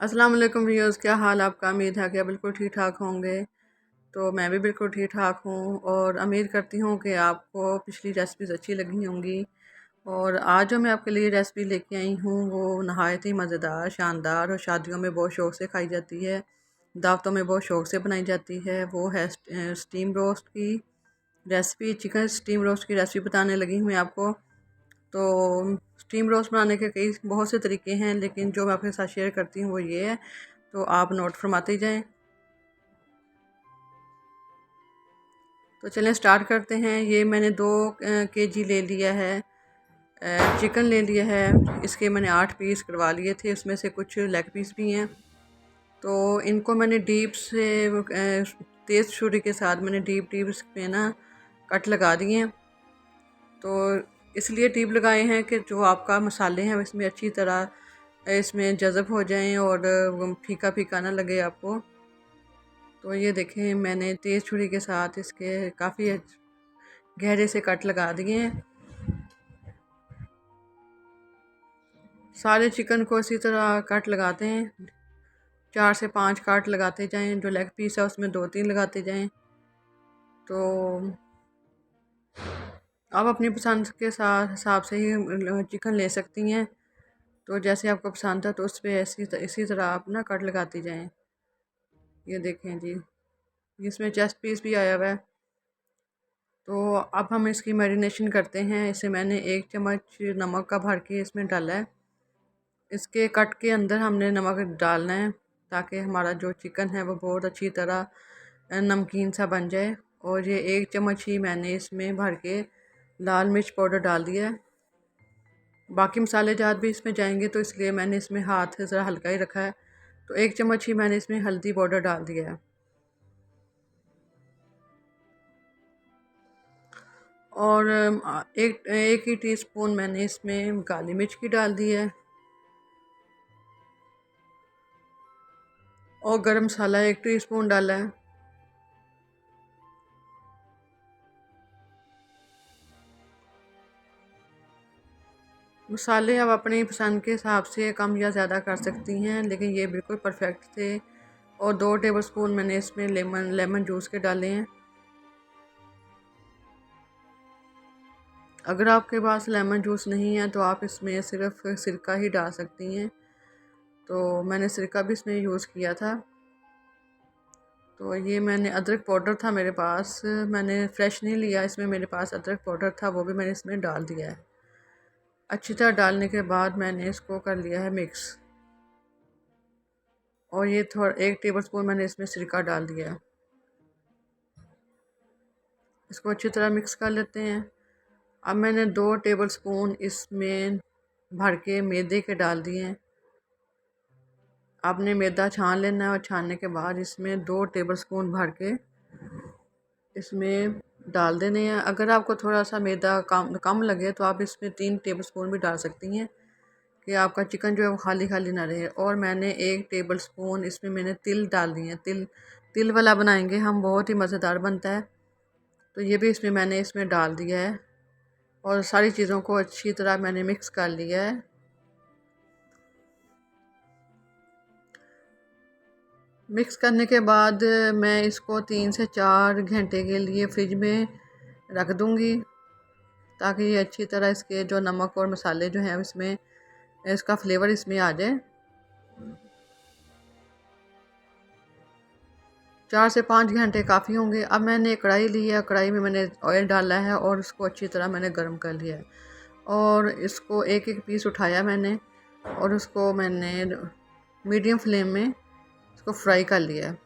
अस्सलाम वालेकुम व्यूअर्स, क्या हाल आपका। उम्मीद है कि आप बिल्कुल ठीक ठाक होंगे। तो मैं भी बिल्कुल ठीक ठाक हूँ और उम्मीद करती हूँ कि आपको पिछली रेसिपीज़ अच्छी लगी होंगी। और आज जो मैं आपके लिए रेसिपी लेके आई हूँ वो नहायत ही मज़ेदार, शानदार और शादियों में बहुत शौक़ से खाई जाती है, दावतों में बहुत शौक़ से बनाई जाती है। वो है स्टीम रोस्ट की रेसिपी। चिकन स्टीम रोस्ट की रेसिपी बताने लगी हूँ मैं आपको। तो स्टीम रोस्ट बनाने के कई बहुत से तरीके हैं, लेकिन जो मैं आपके साथ शेयर करती हूँ वो ये है, तो आप नोट फरमाते जाएं। तो चलें स्टार्ट करते हैं। ये मैंने 2 kg ले लिया है, चिकन ले लिया है। इसके मैंने 8 पीस करवा लिए थे, उसमें से कुछ लेग पीस भी हैं। तो इनको मैंने डीप से तेज़ छुरी के साथ मैंने डीप डीप इसमें ना कट लगा दिए हैं। तो इसलिए टीप लगाए हैं कि जो आपका मसाले हैं इसमें अच्छी तरह इसमें जज़ब हो जाएं और फीका फीका ना लगे आपको। तो ये देखें, मैंने तेज़ छुरी के साथ इसके काफ़ी गहरे से कट लगा दिए हैं। सारे चिकन को इसी तरह कट लगाते हैं, 4 से 5 कट लगाते जाएं। जो लेग पीस है उसमें 2-3 लगाते जाएं। तो आप अपनी पसंद के साथ हिसाब से ही चिकन ले सकती हैं। तो जैसे आपको पसंद है तो उस पर इसी तरह आप ना कट लगाती जाएं। ये देखें जी, इसमें चेस्ट पीस भी आया हुआ है। तो अब हम इसकी मैरिनेशन करते हैं। इसे मैंने 1 चम्मच नमक का भर के इसमें डाला है। इसके कट के अंदर हमने नमक डालना है ताकि हमारा जो चिकन है वो बहुत अच्छी तरह नमकीन सा बन जाए। और ये 1 चम्मच ही मैंने इसमें भर के लाल मिर्च पाउडर डाल दिया है। बाकी मसाले जात भी इसमें जाएंगे, तो इसलिए मैंने इसमें हाथ से ज़रा हल्का ही रखा है। तो 1 चम्मच ही मैंने इसमें हल्दी पाउडर डाल दिया है। और एक ही टीस्पून मैंने इसमें काली मिर्च की डाल दी है। और गरम मसाला 1 टीस्पून डाला है। मसाले आप अपनी पसंद के हिसाब से कम या ज़्यादा कर सकती हैं, लेकिन ये बिल्कुल परफेक्ट थे। और 2 टेबलस्पून मैंने इसमें लेमन जूस के डाले हैं। अगर आपके पास लेमन जूस नहीं है तो आप इसमें सिर्फ सिरका ही डाल सकती हैं। तो मैंने सिरका भी इसमें यूज़ किया था। तो ये मैंने अदरक पाउडर था मेरे पास, मैंने फ़्रेश नहीं लिया, इसमें मेरे पास अदरक पाउडर था, वो भी मैंने इसमें डाल दिया है। अच्छी तरह डालने के बाद मैंने इसको कर लिया है मिक्स। और ये थोड़ा 1 टेबलस्पून मैंने इसमें सिरका डाल दिया है। इसको अच्छी तरह मिक्स कर लेते हैं। अब मैंने 2 टेबलस्पून इसमें भर के मैदे के डाल दिए हैं। आपने मैदा छान लेना है और छानने के बाद इसमें 2 टेबलस्पून भर के इसमें डाल देने हैं। अगर आपको थोड़ा सा मैदा कम कम लगे तो आप इसमें 3 टेबलस्पून भी डाल सकती हैं कि आपका चिकन जो है वो खाली खाली ना रहे। और मैंने 1 टेबलस्पून इसमें मैंने तिल डाल दिए हैं। तिल तिल वाला बनाएंगे हम, बहुत ही मज़ेदार बनता है। तो ये भी मैंने इसमें डाल दिया है और सारी चीज़ों को अच्छी तरह मैंने मिक्स कर लिया है। मिक्स करने के बाद मैं इसको 3 से 4 घंटे के लिए फ्रिज में रख दूँगी ताकि ये अच्छी तरह इसके जो नमक और मसाले जो हैं इसमें इसका फ्लेवर इसमें आ जाए। 4 से 5 घंटे काफ़ी होंगे। अब मैंने कढ़ाई ली है, कढ़ाई में मैंने ऑयल डाला है और उसको अच्छी तरह मैंने गर्म कर लिया है। और इसको एक एक पीस उठाया मैंने और उसको मैंने मीडियम फ्लेम में इसको फ्राई कर लिया है।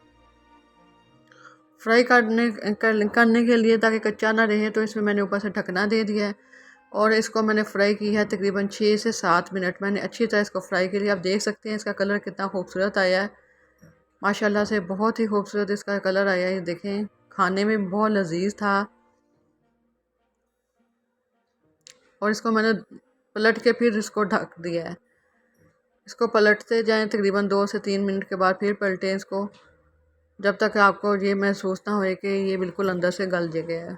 फ्राई करने के लिए ताकि कच्चा ना रहे, तो इसमें मैंने ऊपर से ढकना दे दिया है। और इसको मैंने फ्राई की है तकरीबन 6 से 7 मिनट मैंने अच्छी तरह इसको फ्राई के लिए। आप देख सकते हैं इसका कलर कितना खूबसूरत आया है, माशाल्लाह से बहुत ही खूबसूरत इसका कलर आया है। ये देखें, खाने में बहुत लजीज था। और इसको मैंने पलट के फिर इसको ढक दिया है। इसको पलटते जाएं तकरीबन 2 से 3 मिनट के बाद फिर पलटें इसको, जब तक आपको ये महसूस ना हो कि ये बिल्कुल अंदर से गल गया है।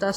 10